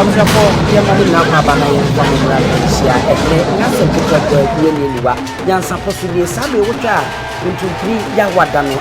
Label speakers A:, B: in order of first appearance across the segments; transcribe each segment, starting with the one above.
A: Amjapo yamani na mabana ya mwana Manhyia Nyansapo Tv niwa Nyansapo Tv sabe wuta ntupri ya wadano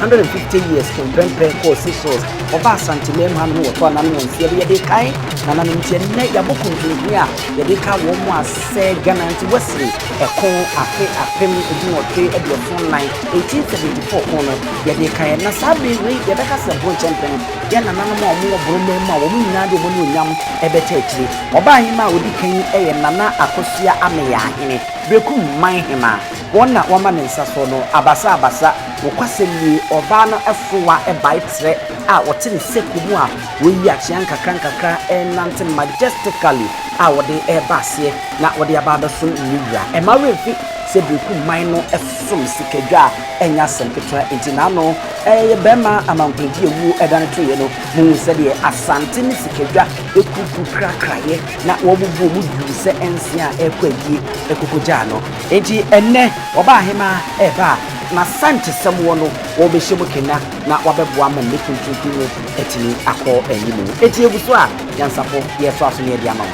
A: 150 years Prempeh ko sisos oba Asanteman hanu wo na Nyansapo ye kai na na ntienne ya bokuntunni a ye de ka wo mu ase Ghanaian Westry ekon apem edinotwe ediofon 1874 kono ye de kai na sabe wi ye beka se bon champion ya na nanu ma omo brome ma wo mu nyina de mo ni onyam ebetechiri oba hima odi kan eye nana akosua ameya hene bekum man hima wona wama ne nsaso no abasa wokwasemi oba no efowa ebaitre a wote ne sekumu a woyi achian kakra enante majestically a wode ebase na wode abada so niwura emarefi se bekum man no esom Sikadwa enya sempetra entinano ye bema amampedi ewu edane toye no mu se de asante ne Sikadwa ekuku krakraye na wobubu mu du se ensia ekwagie ekukogya no enti enne oba hema eba na sante semwo no wo be hye mukena na wabeboa ma mekuntuntu etini akọ enyimu eti ebuso a Nyansapo ye so aso ne dia ma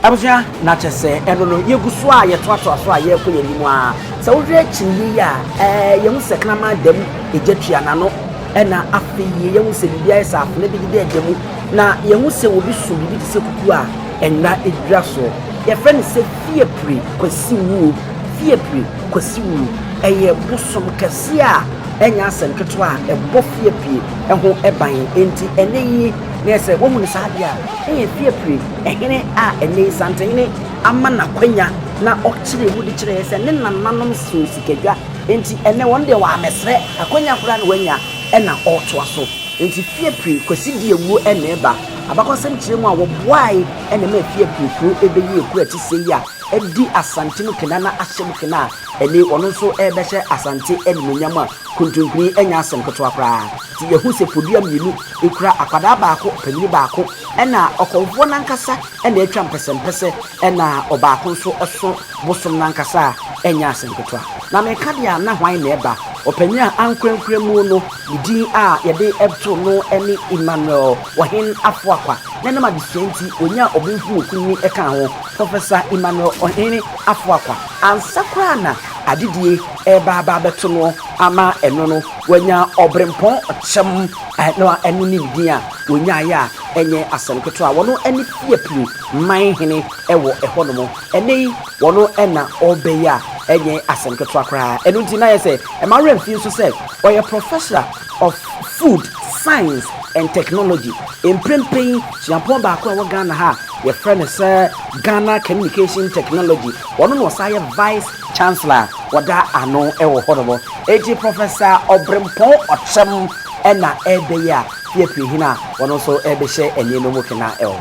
A: Abuja na chese eno no yeguso a yetoato aso a yekọ yenimu a se wo hwe chiyi ya yemu sekna ma dam ejetua na no ena afiye yemu se bibia esa afne bi de demu na yemu se wo bi su bi ti se kuku a enna edura so ye friend se fiepri kwasi wu eye bosom kase a enya asenketo a ebo fiepri eho eban enti eneyi na ese wo mu sa dia eye fiepri ehene a ene santene ama na kwanya na okire mu di kire ese ne nananom so Sikadwa enti ene wonde wa amesre akwanya kura na wanya ena oto aso enti fiepri kwasi die wu ene ba abakosem kire mu a wo boai ene ma fiepri kru ebeyi eku ati sei a edi asante no kena na ahyem kena ene ono nso ebehye asante enumunyam a kuntunkuni enya asem keto akra ti yehu se podua mienu ekura akwada baako panini baako ena okonfo nankasa ena etwa mpesempese ena obaako nso eso bosom nankasa enya asem keto na meka dia na hwan na eba opanya ankrenkre mu no di a yede ebto no ene Emmanuel wahin afoakwa nena ma disenti onya obunfu okunni eka ho Professor Emmanuel ohene afoakwa ansakra na adidie eba beto no ama eno no wanya obrempon chem no enu ni dia wonya ya enye asemketo a wono eni fiepli man hene ewo ehonomo eni wono ena obeya enye asemketo akra enu nti na yese emare mfi nso se oye professor of food science and technology in Prempeh chiampon ba kwa Ghana ha your friend is Ghana communication technology wono no say vice chancellor wada ano ewo honomo eji professor obrempon ochem ena ebeya fiepri hina wono so ebehye enye no mokena ewo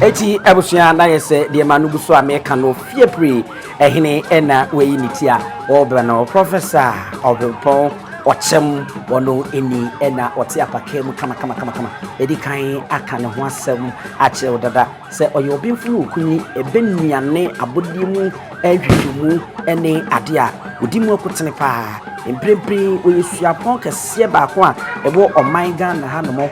A: Eti abusua na yese de manu buso America no fiepre ehene ena we nitia obano professor obepon ochem wono eni ena ote apakem kama edi kan aka ne ho asem ache odada se oyo obimfuru kunyi ebenuane abodimu ahwehwemu ene ade a odimu akotene pa emprempre we suapon kese ba ko a ebo oman Ghana hanomo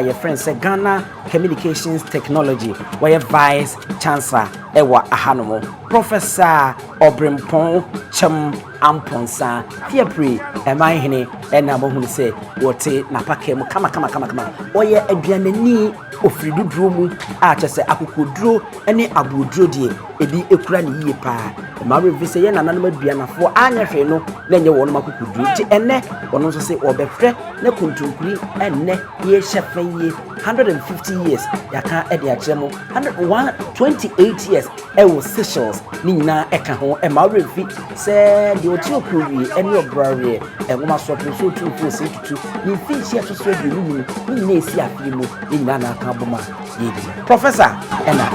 A: your friend say Ghana Communications Technology where Vice Chancellor Ewa Ahanomo Professor Obrimpon Chem Amponsa Fiapri Emahine Enamohun say wote napake kama oye aduanani ofridu dromu a chese akukudro ene abudro die ebi ekura ne yie pa ma revise ye nananum aduanafo anya hwe no na nye wono makukudro ti ene wono so say obehwe na kuntunkuri ene ye hyefe 150 years yaka ede akyemo 128 years ewo Seychelles ni nyina eka ho e ma revi se de oti okuri ene obrare e ngoma so so tufu se tutu ni fishi atoso eduru ni na esi afie mu ni nyina na aka boma yedi Professor ena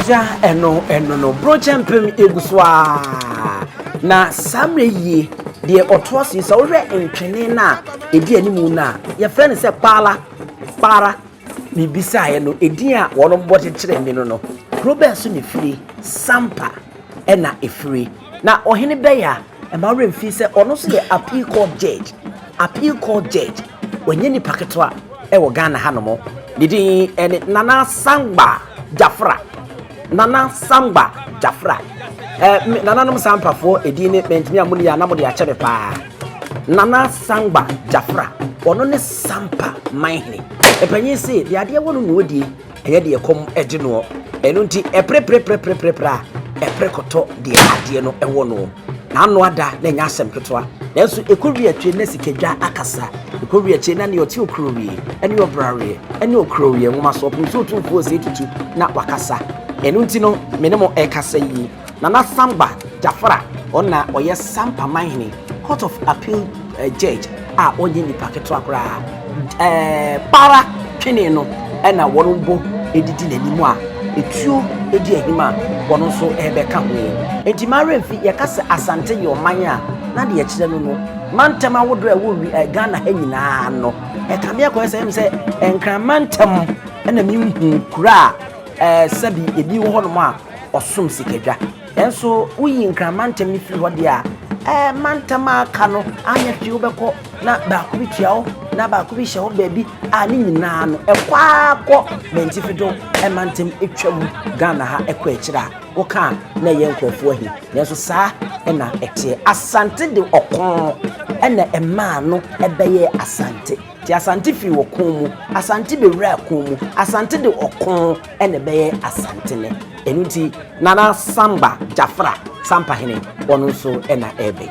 A: Ja eno no brochempem eguswa na samre yi de otosi so hwe entwene na edi animu na ye friend se para mi bisaye no edi a wono bote kire mi no Robert so ne firi sampa ena efiri na ohene beya e ma remfi se ono so de appeal court judge onye ni paketwa e wo Ghana hanomo didi ene Nana Sangba Jafra Nana nom sampa fo edi ne mentimi amuni ya na mo de achebe pa Nana Sangba Jafra ono ne sampa manhene epanyi se de ade wono no odi eye de kom eje no enu nti eprekoto de ade no ewo no na no ada na nya asem ketwa nanso ekowi atwe na Sikadwa akasa ekowi atwe na ne oti okrowi ene obrare ene okrowi enwoma so opunso tumfo se tutu na wakasa enu nti no menemo ekasa yi Nana Sangba Jafra ona oye sampa manhene court of appeal judge a onye ni paketo akra para twene no ena worombo edidi nanimu a etuo edi ahima wono so ebeka ho enti maremfi yakasa asante ye omanya na de yakire no mantama wodo e wo Ghana ha nyina no ekame akoye se enkramantam ena mihu kura sabi ebi wo hono a osom Sikadwa enso uyi nkramantam ni firi hode a mantama aka no anya fi obeko na ba ku bitiawo na ba ku bi hye ho baabi ani nyina no ekwaako mentifido mantem etwam Ghana ha ekwa ekira wo ka na ye nkofo ahi nenso saa na ete asante de okon na ema no ebeye asante ti asante fi okon mu asante be wura okon mu asante de okon na ebeye asante ne enuti Nana Sangba Jafra sampa hene wono so na ebe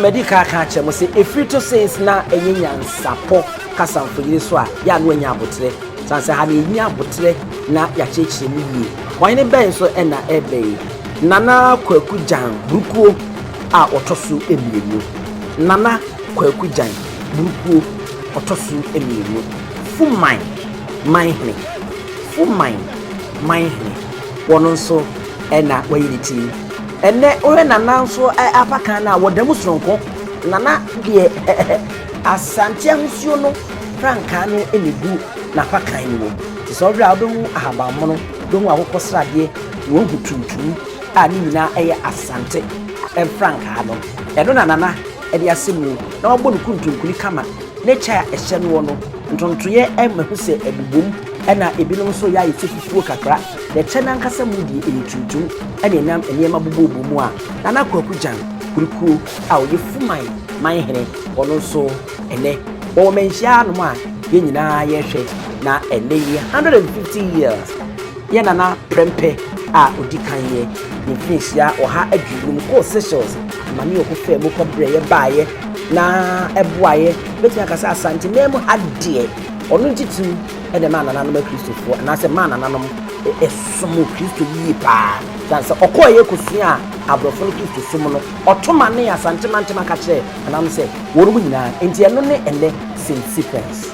A: medical catch mo say efrito says na enye Nyansapo kasamfo yiri so a ya no anya abotre sanse ha na enya abotre na ya chechire ni yi wan ne ben so na ebe nana kwaku jan burukuo a otoso emienu nana kwaku jan burukuo otoso emienu fuman manhene fuman manhene wono so na wayiriti ene ohe nana so apaka na wodamu sonko nana de asante nsuo no franka no enegu na pakan ni ti so bra obehu ahabamono dohu akokosrade wo hutuntum a ni nyina eye asante franka no eno nana ede asemu na obo nkuntunkuli kama ne cha ehye no no ntontoye emahu se ebubom ena ebinom so ya yetifufuo kakra de chena nkasa mu di etuntum ene nam enema bububu mu a nana kwaku jan kuruku a oye fuman manhene ono so ene o menhia no ma ye nyina ye hwe na ene 150 years ye nana Prempeh a odikan ye ni finsia oha adwum ko sessions mami okofa mu kobre ye baaye na eboaye betia kasa Asanteman ade ono ntitu ede ma nananom Kristofo na se ma nananom esomo Kristo yi pa dan se okoye kosua abrofo Kristo somo no otoma ne Asanteman tema ka kire anam se woru nyina enti eno ne ele sequence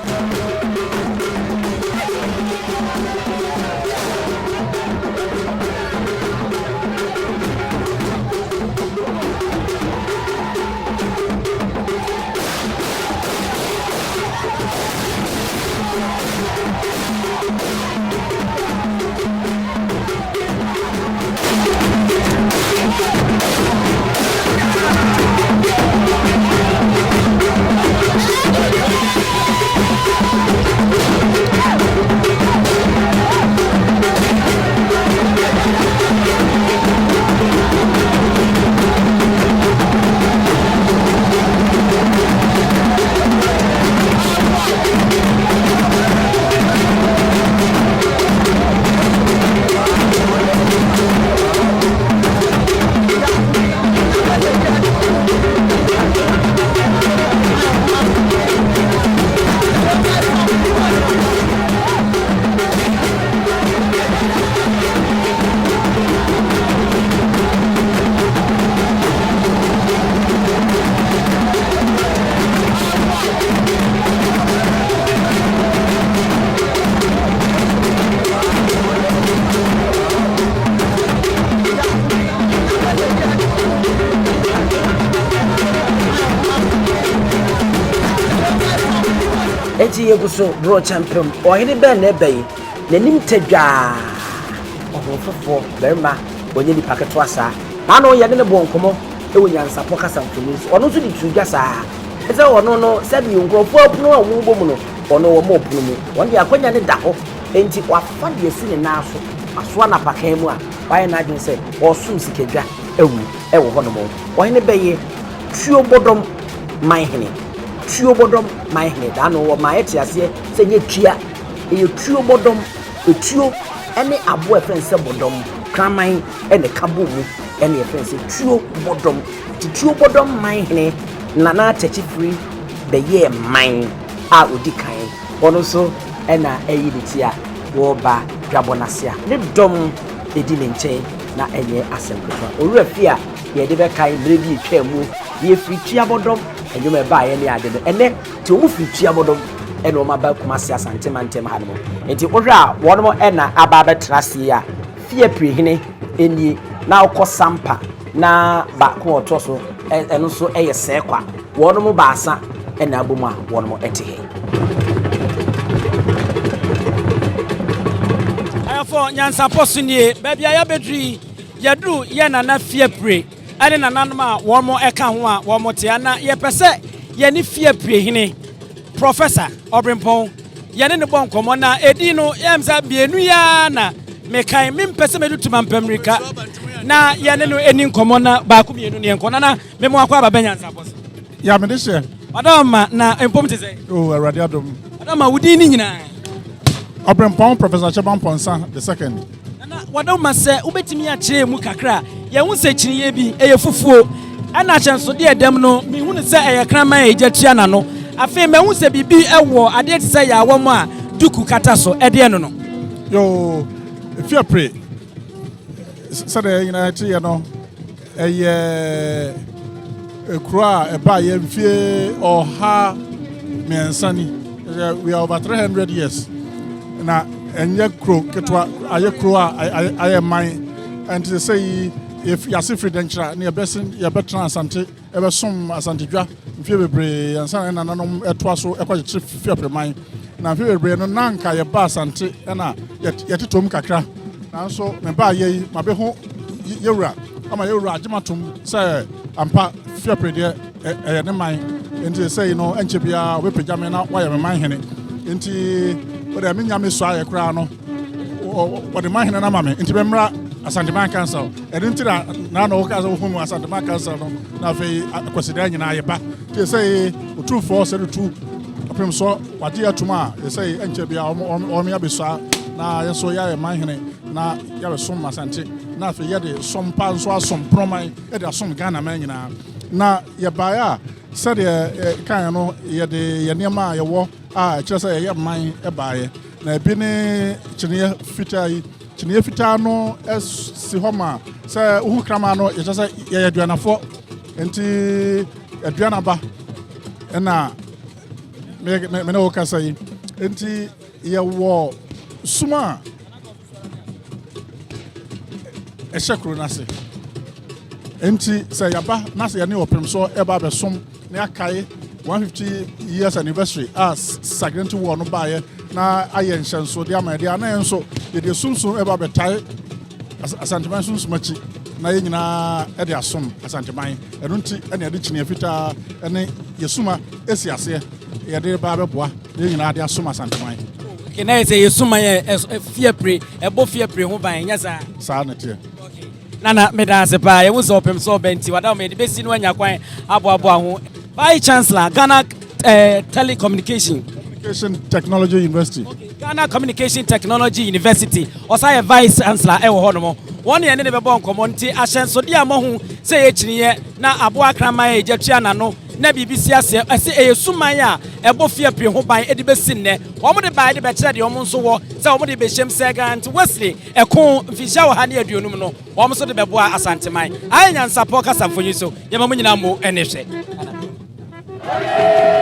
A: eti yeguso bro champion ohene ben na ebe nanim tadwa ohofofo berma onye ni paketo asa na no ye ne bo nkomo e wo Nyansapo kasamfoni ono so di tudwa sa eze ono no sabi nkrofo apuno a wo bomu no ono wo mo opuno mu won de akonya ne da ho enti wafa de esi ne na aso aso na pakan mu a waye na adwen se osum sikadwa ewu e wo hono mo ohene beye tuo bodom manhene tuo bodom manhene da no wo ma etiase se nye tua e tuo bodom etuo ene abo efense bodom kraman ene kabo mu ene efense tuo bodom manhene nana tachi free beye man a odikan ono so ena eyi ditia wo ba dwabonasia ne dom edi ne nchen na enye asemkwa owura fia ye de be kai brebi twa mu ye free tua bodom enyo me ba ye ne ade no ene ti o free tua bodom ene o ma ba kuma sia Asanteman tem ha no enti ohwa wono mo ena aba ba trase a fie prehine eni na okosampa na ba ko otoso eno so eye sekwa wono mo baasa ena abomu a wono mo etehe
B: ayafo Nyansapo sunie baby aya bedri yadu ye nana fie pre ane nananom a womo eka ho a womo te ana ye pese ye ni fie pre hine professor Prempeh ye ne bon komo na edi no yemza bienu ya na mekai mempese medutuma mpamrika na ye ne no eni komo na ba ku bienu ne enko na memo akwa baba Nyansapo
C: ya me dise
B: madama na empom te say
C: oh awrade adom
B: madama wudi ni nyina
C: Prempeh Professor Chaban Ponsa the second
B: na wadoma se ubetimi a kire mu kakra ye hu se kire ye bi eye fufuo ana ahyɛnso de ɛdɛm no mehu ne sɛ ɛyɛ kraman a ɛgya tua na no afei mehu sɛ bibi ɛwɔ adeɛ te sɛ yɛ awɔ mu a duku kata so ɛdeɛ no no
C: yo fia pre sɛdeɛ nyinaa te yɛ no ɛyɛ kuro a ɛba yɛ mfie ɔha mmiɛnsa ni we are over 300 years na ɛnyɛ kuro ketewa ayɛ kuro a ayɛ man ɛnti sɛ yi yɛase firi dɛnkyerɛ ne yɛbɛtena asante ɛbɛsom asantedwa mfie bebree ansa na nananom ɛtoa so ɛkɔgyekye fie apreman na mfie bebree no na nka yɛba asante ɛna yɛtetom kakra nanso mebaa yɛyi mabɛho yɛwura ama yɛwura agyematom sɛ ampa fie apredeɛ ɛyɛ ne man nti sɛ yi no ɛnkyɛ biara wobɛpagya me na woayɛ me man hene nti wode menya me so ayɛ koraa no wɔde man hene no ama me nti bɛmmra Asanteman Council ɛno nti na woka sɛ wohu mu Asanteman Council no na afei akwasidaa nyinaa yɛba nti sɛ ɔtumfoɔ sɛ retu apem so wade atom a yɛsɛ ɛnkyɛ biara ɔme yɛbɛsua na yɛnso yɛayɛ man hene na yɛbɛsom asante na afei yɛde som pa nso asom prɔman yɛde asom Ghana man nyinaa na yɛbaeɛ a sɛdeɛ kan no yɛde yɛ nneɛma a yɛwɔ a ɛkyerɛ sɛ yɛyɛ man baeɛ na ebi ne kyiniiɛ fitaa yi kyiniiɛ fitaa no si hɔ ma sɛ wohu krama no yɛkyerɛ sɛ yɛyɛ aduanafoɔ nti aduanaba ɛna me ne wo kasa yi nti yɛwɔ suma a ɛhyɛ kuro no ase nti sɛ yɛba na sɛ yɛne ɔpem so ɛba bɛsom na yɛakae 150 years anniversary a Sagrenti War no baeɛ na ayɛ nhyɛnso de ama yɛde ana yɛn nso yɛde sunsun ɛba bɛtae Asanteman sunsun akyi na yɛn nyinaa ɛde asom Asanteman ɛno nti ɛne yɛde kyiniiɛ fitaa ɛne yɛsuma esi aseɛ yɛde ba bɛboa yɛn nyinaa de asom Asanteman
B: na yɛ sɛ yɛsuma yɛ fiepre ɛbɔ fiepre ho ban nyɛ saa
C: ne teɛ
B: nana meda ase paa yɛwo sɛ ɔpem sɛ ɔbɛnti wada wɔn yɛde bɛsi no anya kwan aboaboa ho Vice Chancellor Ghana Communication
C: Technology University.
B: Ghana Communication Technology University. Ɔsa yɛ Vice Chancellor ɛwɔ hɔ nom. Wɔn yɛn ne de bɛbɔ nkɔmɔ nti ahyɛnsode a mɔho sɛ yɛ kyiniiɛ na aboa kraman yɛ gyatua n'ano na biribi si aseɛ ɛsɛ ɛyɛ suman a ɛbɔ fie pie ho ban ɛde bɛsi nnɛ. Wɔn de baa de bɛkyerɛ deɛ wɔn nso wɔ sɛ wɔn de bɛhyɛm sɛ Ghana nti Wesley ɛko mfihyia wɔ ha ne aduonum no wɔn nso de bɛboa Asanteman. Ayɛ Nyansapo kasa mfonyi so yɛma mo nyinaa mo ɛne hwɛ.
D: Yeah.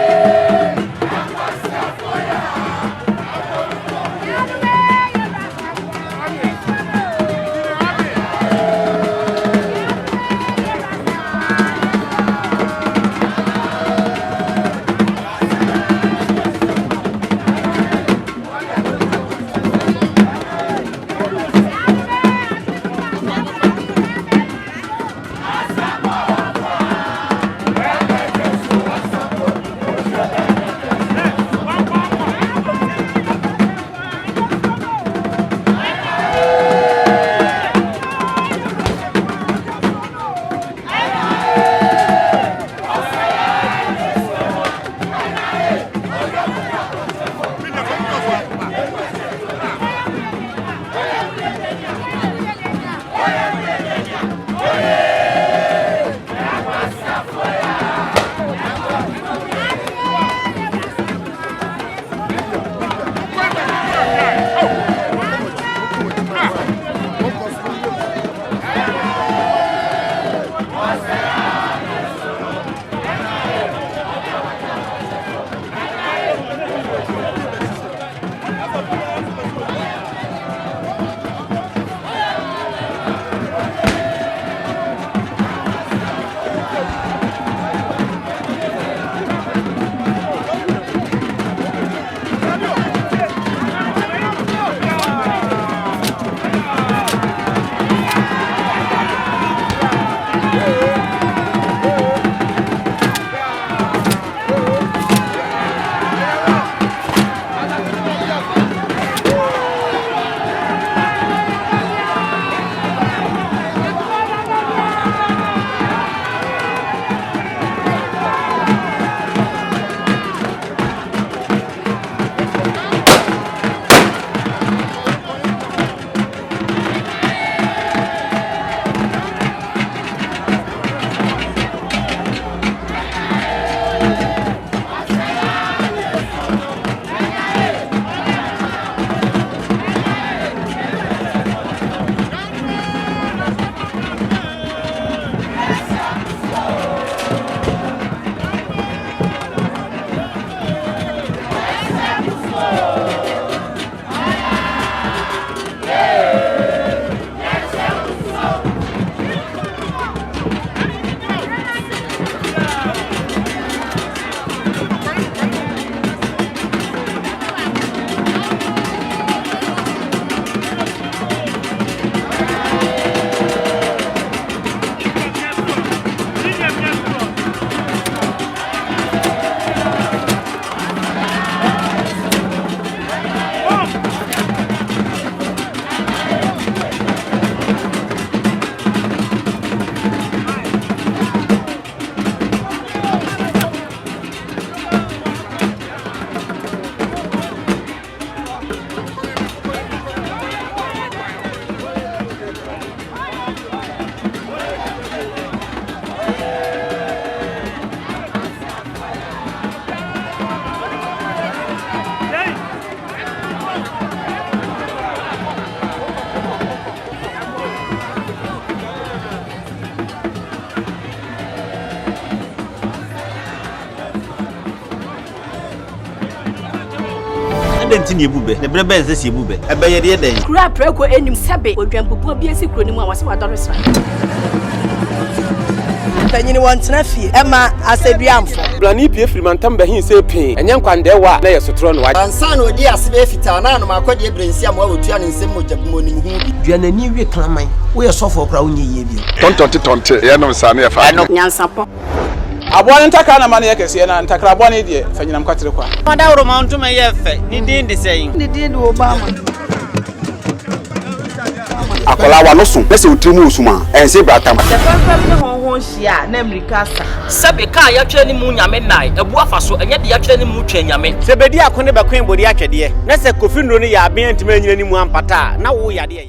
D: Adenti ni ebube. Ne brebe nse si ebube. Ebe ye de den.
E: Kura preko enim sebe odwampopo bi esi kuro ni mu a wase wadore sra. Tanyini wantena fie. Ema aseduamfo.
F: Blani pie frimantam behin se pin. Enye nkwande wa na yesotro no wa.
G: Ansa na odi asebe fita na no makode ebrensi am wa otua ne nsem mojabumo ni hu bi.
H: Duanani wie klaman. Wo ye sofo okra wo nye yie bi.
C: Tonte ye no sa na ye fa.
E: Nyansapo.
F: Aboa ntaka na mane yakese na ntakra aboa ne de fanyinam kwatere kwa.
D: Mada woro manto me ye fe. Ni din de sey.
E: Ni din de Obama.
I: Akola wa no so pese utrimu usuma ense bratam
E: Se pempem ne honhon hia na America sa
D: Sabe ka ya twa ni mu nyame nai ebu afa so enye de ya twa ni mu twa nyame
F: Se bedi akone be kwen bodi akyede na se kofi nro ne ya aben ntime nyina ni mu ampata na wo yade